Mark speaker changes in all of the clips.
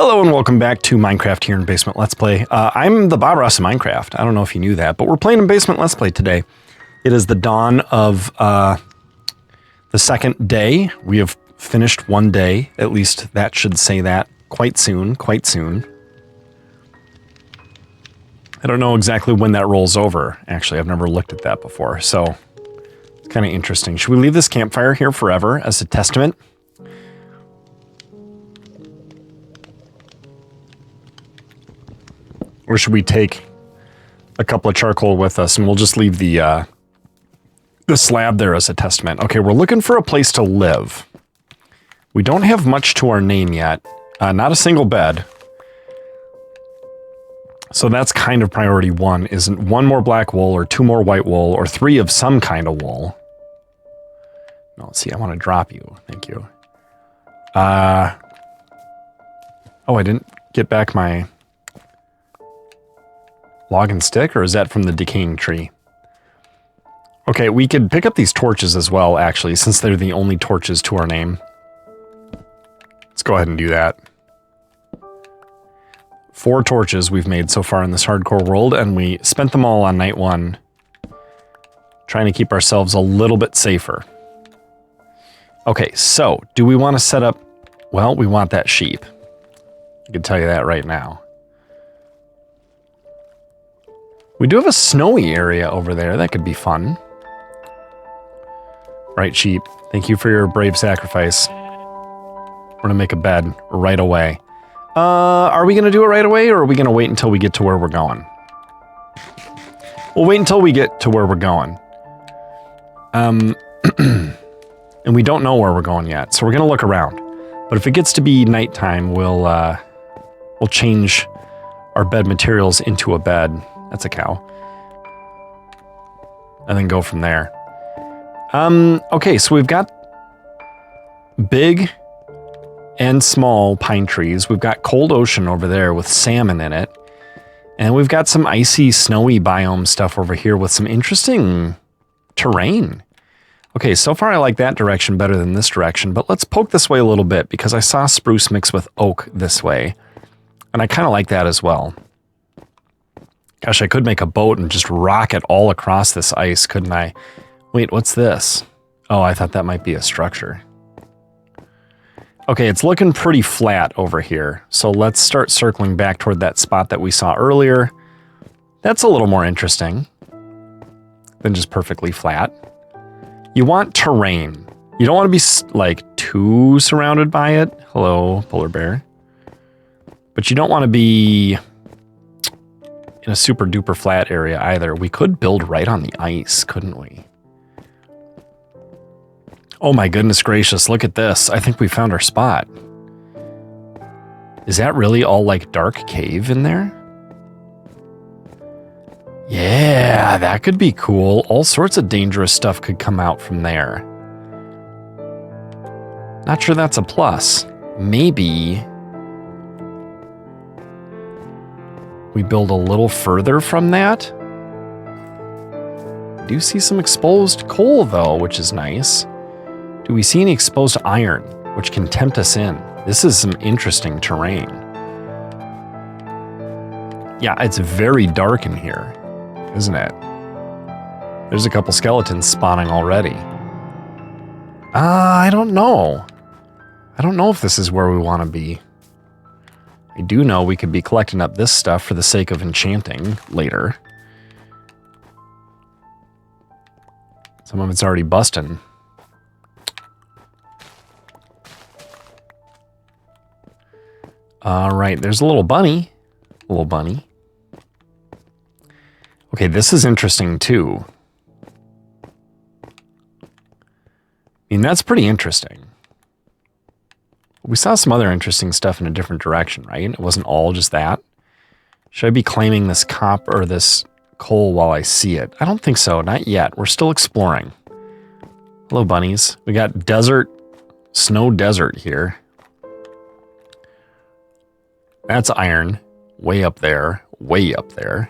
Speaker 1: Hello and welcome back to Minecraft here in Basement Let's Play. I'm the Bob Ross of Minecraft. I don't know if you knew that, but we're playing in Basement Let's Play today. It is the dawn of the second day. We have finished one day. At least that should say that quite soon, quite soon. I don't know exactly when that rolls over. Actually, I've never looked at that before, so it's kind of interesting. Should we leave this campfire here forever as a testament? Or should we take a couple of charcoal with us and we'll just leave the slab there as a testament? Okay, we're looking for a place to live. We don't have much to our name yet. Not a single bed. So that's kind of priority one. Isn't one more black wool or two more white wool or three of some kind of wool? No, let's see, I want to drop you. Thank you. Oh, I didn't get back my log and stick, or is that from the decaying tree? Okay, we could pick up these torches as well, actually, since they're the only torches to our name. Let's go ahead and do that. 4 torches we've made so far in this hardcore world, and we spent them all on night 1, trying to keep ourselves a little bit safer. Okay, so, do we want to set up... Well, we want that sheep. I can tell you that right now. We do have a snowy area over there. That could be fun. Right, sheep. Thank you for your brave sacrifice. We're gonna make a bed right away. Are we gonna do it right away, or are we gonna wait until we get to where we're going? We'll wait until we get to where we're going. And we don't know where we're going yet, so we're gonna look around. But if it gets to be nighttime, we'll change our bed materials into a bed. That's a cow. And then go from there. Okay, so we've got big and small pine trees. We've got cold ocean over there with salmon in it. And we've got some icy, snowy biome stuff over here with some interesting terrain. Okay, so far I like that direction better than this direction, but let's poke this way a little bit because I saw spruce mix with oak this way. And I kind of like that as well. Gosh, I could make a boat and just rock it all across this ice, couldn't I? Wait, what's this? Oh, I thought that might be a structure. Okay, it's looking pretty flat over here. So let's start circling back toward that spot that we saw earlier. That's a little more interesting than just perfectly flat. You want terrain. You don't want to be, like, too surrounded by it. Hello, polar bear. But you don't want to be in a super duper flat area either. We could build right on the ice, couldn't we? Oh my goodness gracious, look at this. I think we found our spot. Is that really all like dark cave in there? Yeah, that could be cool. All sorts of dangerous stuff could come out from there. Not sure that's a plus. Maybe we build a little further from that. Do see some exposed coal though, which is nice. Do we see any exposed iron, which can tempt us in? This is some interesting terrain. Yeah, it's very dark in here, isn't it? There's a couple skeletons spawning already. I don't know. I don't know if this is where we want to be. I do know we could be collecting up this stuff for the sake of enchanting later. Some of it's already busting. Alright, there's a little bunny. A little bunny. Okay, this is interesting too. I mean, that's pretty interesting. We saw some other interesting stuff in a different direction, right? It wasn't all just that. Should I be claiming this copper or this coal while I see it? I don't think so. Not yet. We're still exploring. Hello, bunnies. We got desert, snow desert here. That's iron. Way up there. Way up there.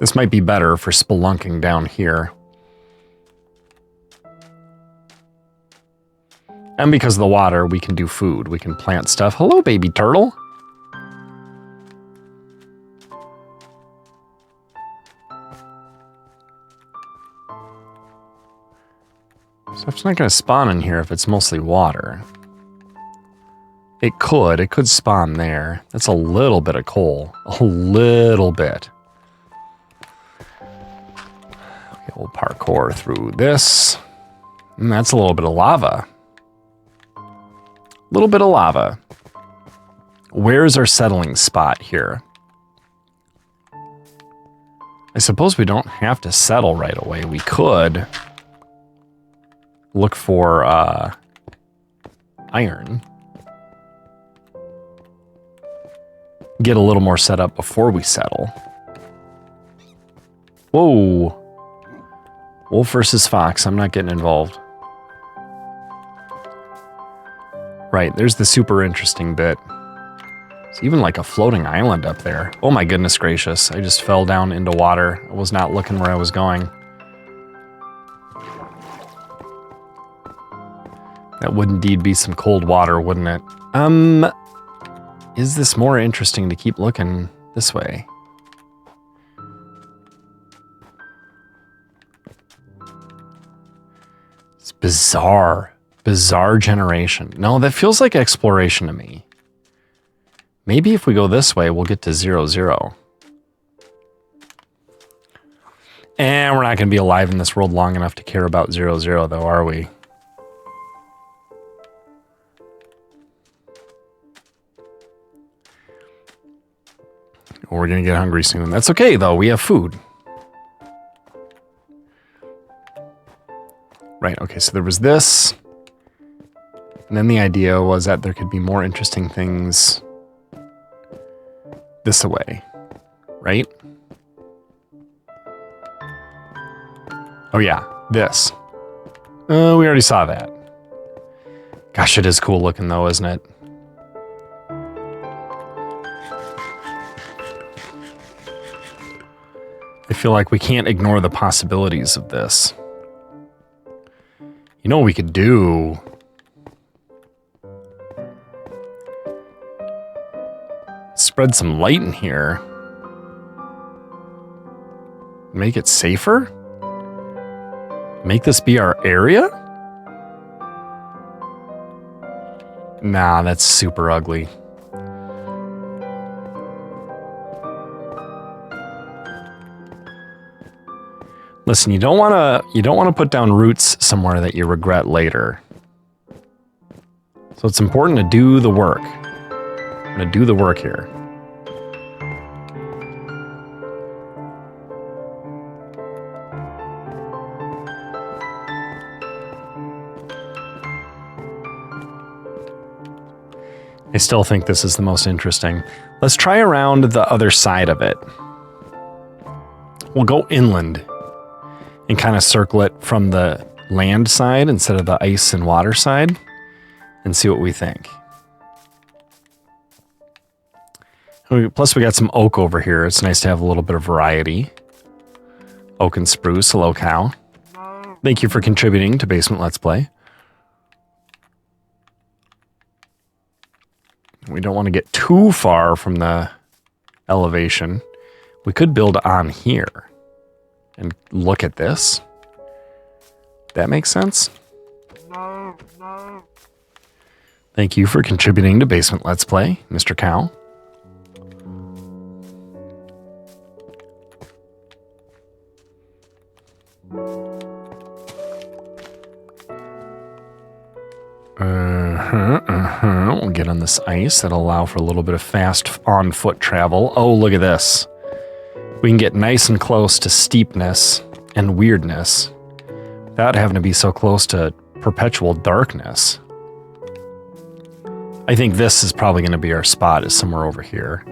Speaker 1: This might be better for spelunking down here. And because of the water, we can do food. We can plant stuff. Hello, baby turtle. Stuff's not going to spawn in here if it's mostly water. It could spawn there. That's a little bit of coal. A little bit. Okay, we'll parkour through this. And that's a little bit of lava. A little bit of lava. Where's our settling spot here? I suppose we don't have to settle right away. We could look for iron. Get a little more set up before we settle. Whoa. Wolf versus fox. I'm not getting involved. Right, there's the super interesting bit. It's even like a floating island up there. Oh my goodness gracious. I just fell down into water. I was not looking where I was going. That would indeed be some cold water, wouldn't it? Is this more interesting to keep looking this way? It's bizarre. Bizarre generation. No, that feels like exploration to me. Maybe if we go this way, we'll get to 0-0. And we're not going to be alive in this world long enough to care about 0-0, though, are we? We're going to get hungry soon. That's okay, though. We have food. Right, okay, so there was this. And then the idea was that there could be more interesting things this away, right? Oh yeah, this. We already saw that. Gosh, it is cool looking though, isn't it? I feel like we can't ignore the possibilities of this. You know what we could do? Spread some light in here. Make it safer? Make this be our area? Nah, that's super ugly. Listen, you don't want to put down roots somewhere that you regret later. So it's important to do the work. I'm going to do the work here. I still think this is the most interesting. Let's try around the other side of it. We'll go inland and kind of circle it from the land side instead of the ice and water side and see what we think. Plus we got some oak over here. It's nice to have a little bit of variety. Oak and spruce. Hello, cow. Thank you for contributing to Basement Let's Play. We don't want to get too far from the elevation. We could build on here and look at this. That makes sense? Thank you for contributing to Basement Let's Play, Mr. Cow. We'll get on this ice. That'll allow for a little bit of fast on-foot travel. Oh, look at this. We can get nice and close to steepness and weirdness without having to be so close to perpetual darkness. I think this is probably going to be our spot, is somewhere over here.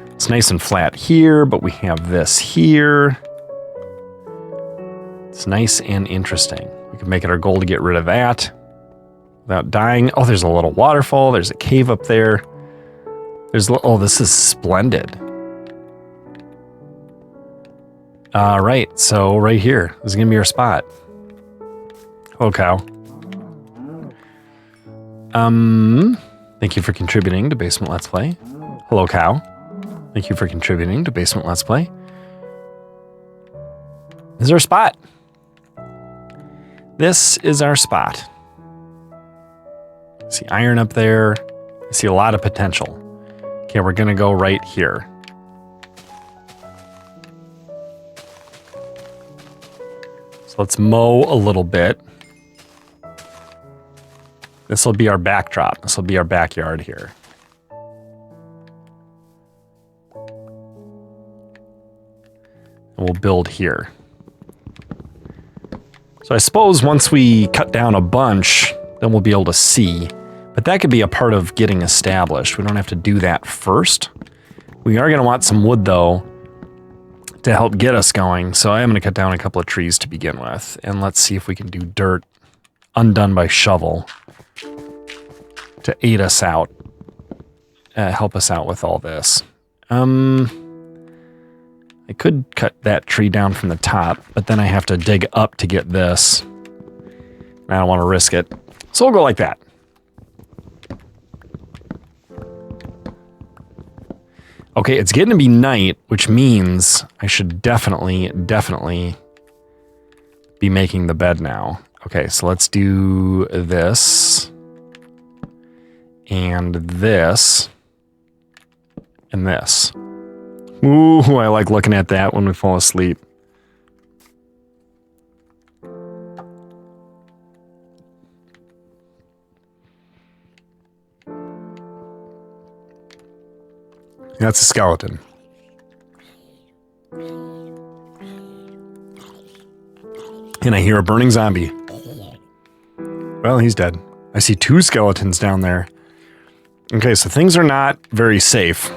Speaker 1: It's nice and flat here, but we have this here. It's nice and interesting. We can make it our goal to get rid of that without dying. Oh, there's a little waterfall. There's a cave up there. Oh, this is splendid. Right, so right here. This is going to be our spot. Oh, cow. Thank you for contributing to Basement Let's Play. Hello, cow. Thank you for contributing to Basement Let's Play. This is our spot. This is our spot. See iron up there. I see a lot of potential. Okay, we're gonna go right here. So let's mow a little bit. This will be our backdrop. This will be our backyard here. And we'll build here. So I suppose once we cut down a bunch, then we'll be able to see. But that could be a part of getting established. We don't have to do that first. We are going to want some wood, though, to help get us going. So I am going to cut down a couple of trees to begin with. And let's see if we can do dirt undone by shovel to aid us out, help us out with all this. I could cut that tree down from the top, but then I have to dig up to get this. I don't want to risk it. So we'll go like that. Okay, it's getting to be night, which means I should definitely be making the bed now. Okay, so let's do this. And this. And this. Ooh, I like looking at that when we fall asleep. That's a skeleton. And I hear a burning zombie. Well, he's dead. I see 2 skeletons down there. Okay, so things are not very safe.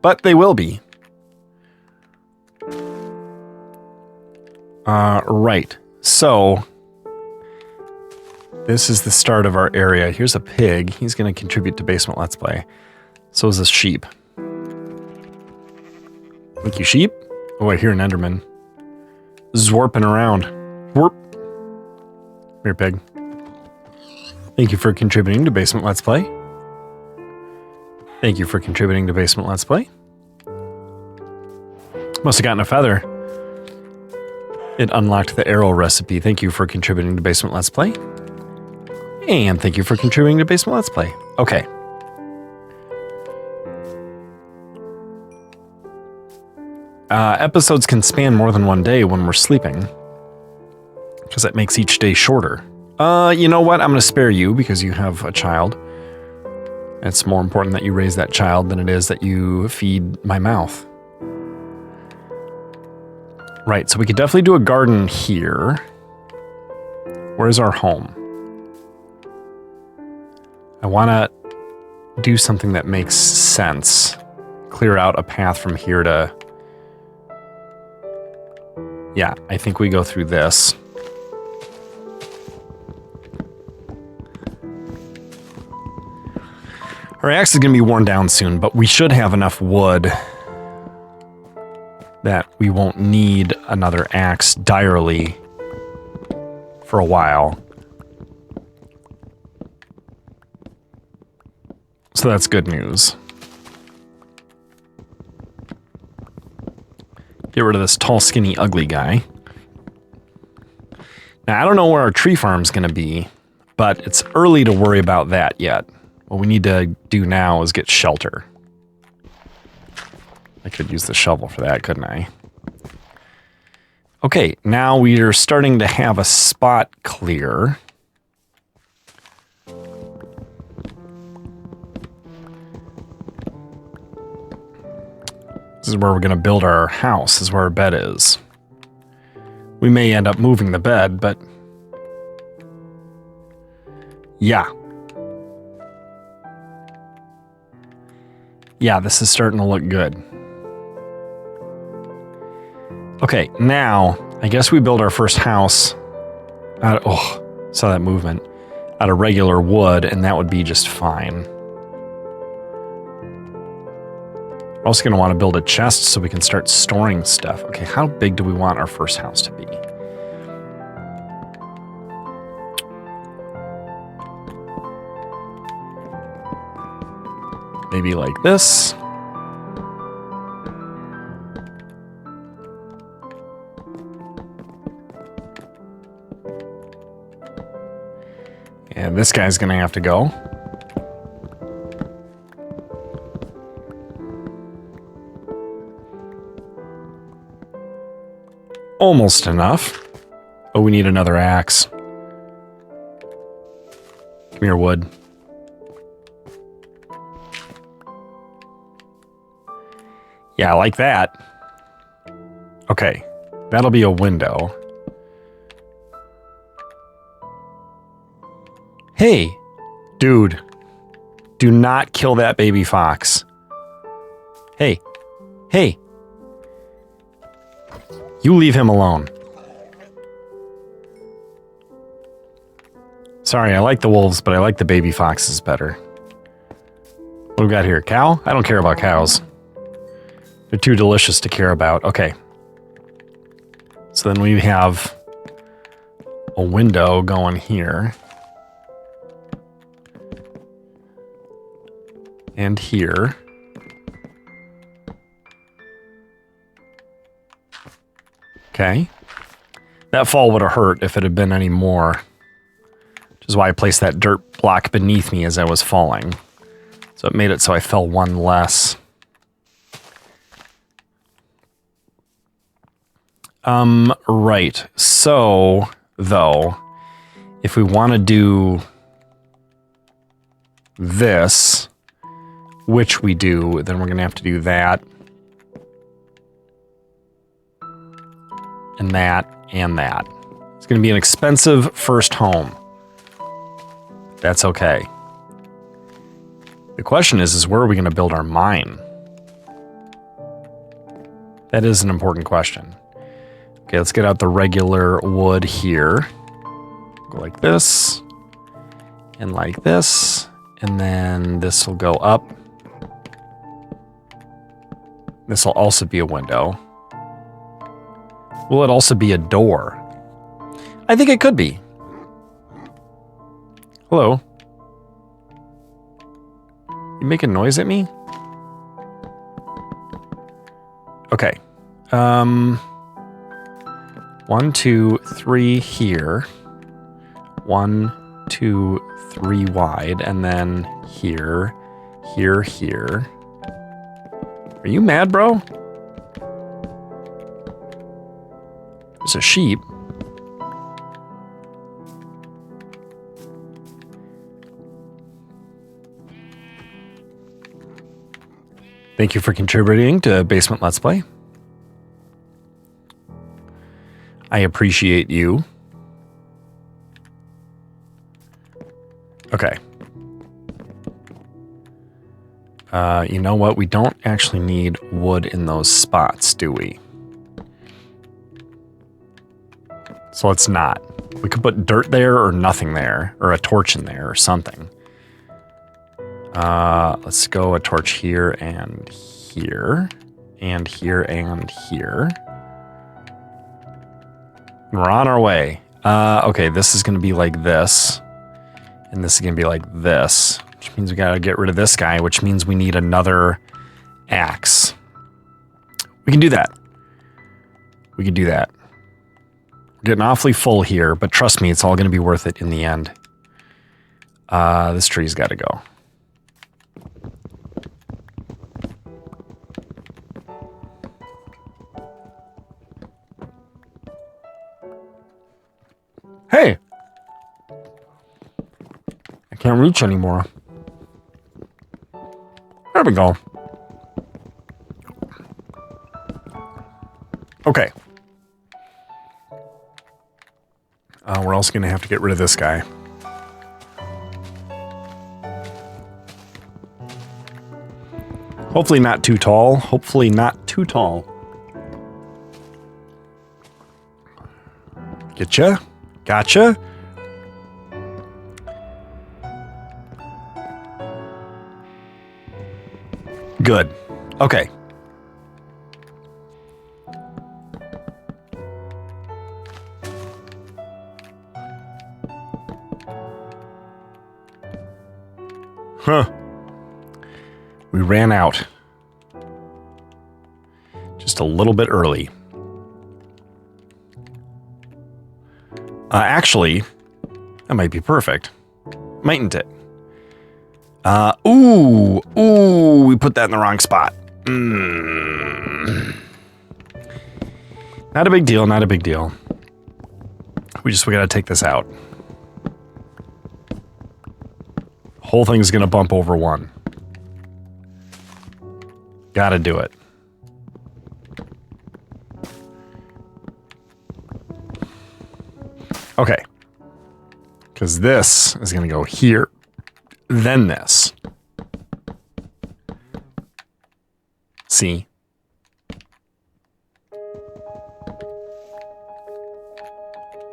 Speaker 1: But they will be. Right. So, this is the start of our area. Here's a pig. He's going to contribute to Basement Let's Play. So is this sheep. Thank you, sheep. Oh, I hear an Enderman. Zwarping around. Warp. Here, pig. Thank you for contributing to Basement Let's Play. Thank you for contributing to Basement Let's Play. Must have gotten a feather. It unlocked the arrow recipe. Thank you for contributing to Basement Let's Play. And thank you for contributing to Basement Let's Play. Okay. Episodes can span more than one day when we're sleeping, because that makes each day shorter. You know what? I'm going to spare you because you have a child. It's more important that you raise that child than it is that you feed my mouth. Right, so we could definitely do a garden here. Where's our home? I want to do something that makes sense. Clear out a path from here to... Yeah, I think we go through this. Our axe is going to be worn down soon, but we should have enough wood that we won't need another axe direly for a while. So that's good news. Get rid of this tall, skinny, ugly guy. Now, I don't know where our tree farm's going to be, but it's early to worry about that yet. What we need to do now is get shelter. I could use the shovel for that, couldn't I? Okay, now we are starting to have a spot clear. This is where we're going to build our house. This is where our bed is. We may end up moving the bed, but... yeah. Yeah, this is starting to look good. Okay, now, I guess we build our first house out of, oh, saw that movement, out of regular wood, and that would be just fine. We're also going to want to build a chest so we can start storing stuff. Okay, how big do we want our first house to be? Maybe like this. And this guy's gonna have to go. Almost enough. Oh, we need another axe. Come here, wood. Yeah, I like that. Okay, that'll be a window. Hey, dude, do not kill that baby fox. Hey, hey. You leave him alone. Sorry, I like the wolves, but I like the baby foxes better. What do we got here? Cow? I don't care about cows. They're too delicious to care about. Okay. So then we have a window going here. And here. Okay. That fall would have hurt if it had been any more. Which is why I placed that dirt block beneath me as I was falling. So it made it so I fell one less. Right. So, though, if we want to do this, which we do, then we're going to have to do that. And that, and that. It's going to be an expensive first home. That's okay. The question is where are we going to build our mine? That is an important question. Okay, let's get out the regular wood here. Go like this. And like this. And then this will go up. This will also be a window. Will it also be a door? I think it could be. Hello. You making noise at me? Okay. 1, 2, 3 here. 1, 2, 3 wide, and then here, here, here. Are you mad, bro? There's a sheep. Thank you for contributing to Basement Let's Play. I appreciate you. Okay. You know what? We don't actually need wood in those spots, do we? So let's not. We could put dirt there or nothing there, or a torch in there or something. Let's go a torch here and here, and here and here. We're on our way. Okay, this is going to be like this, and this is going to be like this, which means we got to get rid of this guy, which means we need another axe. We can do that. We can do that. We're getting awfully full here, but trust me, it's all going to be worth it in the end. This tree's got to go. Hey! I can't reach anymore. There we go. Okay. We're also going to have to get rid of this guy. Hopefully not too tall. Hopefully not too tall. Getcha? Gotcha? Good. Okay. Huh. We ran out. Just a little bit early. Actually, that might be perfect. Mightn't it? Ooh, we put that in the wrong spot. Not a big deal, not a big deal. We gotta take this out. Whole thing's gonna bump over 1. Gotta do it. Okay. Because this is gonna go here, then this. See?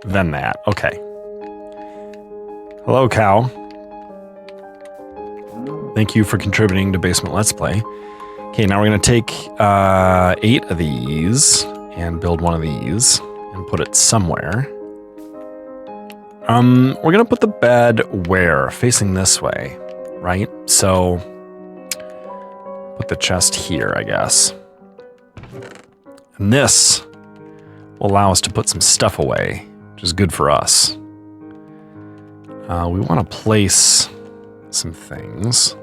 Speaker 1: Then that. Okay. Hello, cow. Thank you for contributing to Basement Let's Play. Okay, now we're going to take 8 of these and build one of these and put it somewhere. We're going to put the bed where? Facing this way, right? So put the chest here, I guess. And this will allow us to put some stuff away, which is good for us. We want to place some things.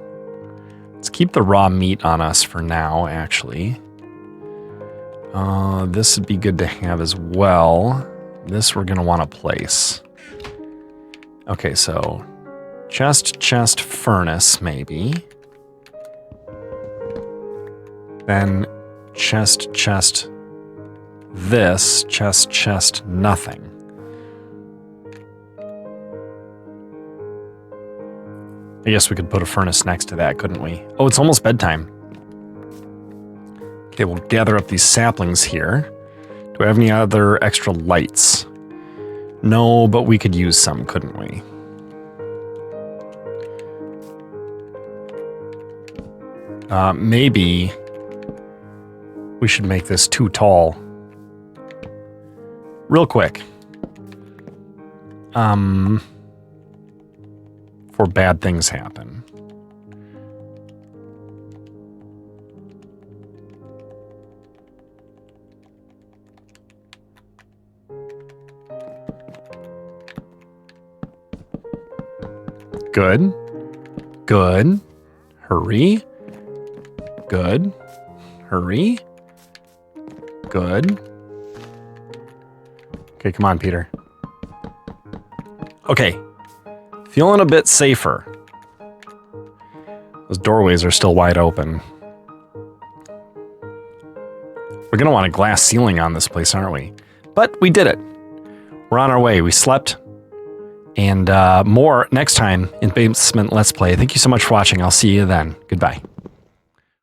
Speaker 1: Let's keep the raw meat on us for now, actually. This would be good to have as well. This we're going to want to place. Okay, so chest, furnace, maybe. Then chest, this, chest, nothing. I guess we could put a furnace next to that, couldn't we? Oh, it's almost bedtime. Okay, we'll gather up these saplings here. Do I have any other extra lights? No, but we could use some, couldn't we? Maybe we should make this too tall. Real quick. Before bad things happen. Good. Good. Hurry. Good. Hurry. Good. Okay, come on, Peter. Okay. Feeling a bit safer. Those doorways are still wide open. We're going to want a glass ceiling on this place, aren't we? But we did it. We're on our way. We slept. And more next time in Basement Let's Play. Thank you so much for watching. I'll see you then. Goodbye.